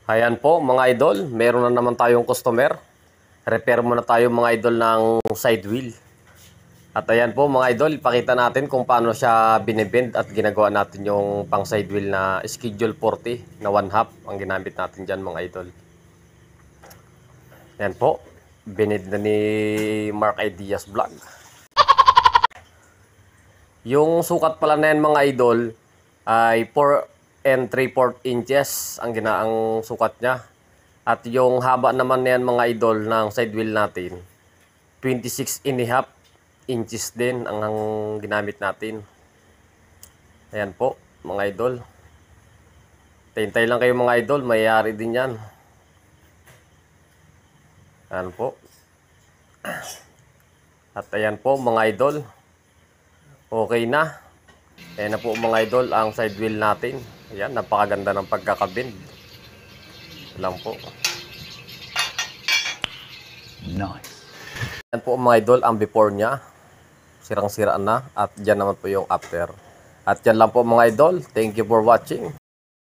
Ayan po mga idol, meron na naman tayong customer. Repair muna tayo mga idol ng side wheel. At ayan po mga idol, ipakita natin kung paano siya binibend at ginagawa natin yung pang side wheel na schedule 40 na 1/2 ang ginamit natin dyan mga idol. Ayan po, binid na ni Mark Ideas Vlog. Yung sukat pala na yan mga idol ay 4 and 3/4 inches ang ginaang sukat niya. At yung haba naman na yan mga idol ng side wheel natin, 26.5 inches din ang ginamit natin. Ayan po mga idol. Hintay lang kayo mga idol, mayayari din yan. Ayan po. At ayan po mga idol. Okay na. Ayan na po mga idol ang side wheel natin. Ayan, napakaganda ng pagkakabind. Lang po. Nice. Ayan po mga idol ang before niya. Sirang-sira na. At dyan naman po yung after. At yan lang po mga idol. Thank you for watching.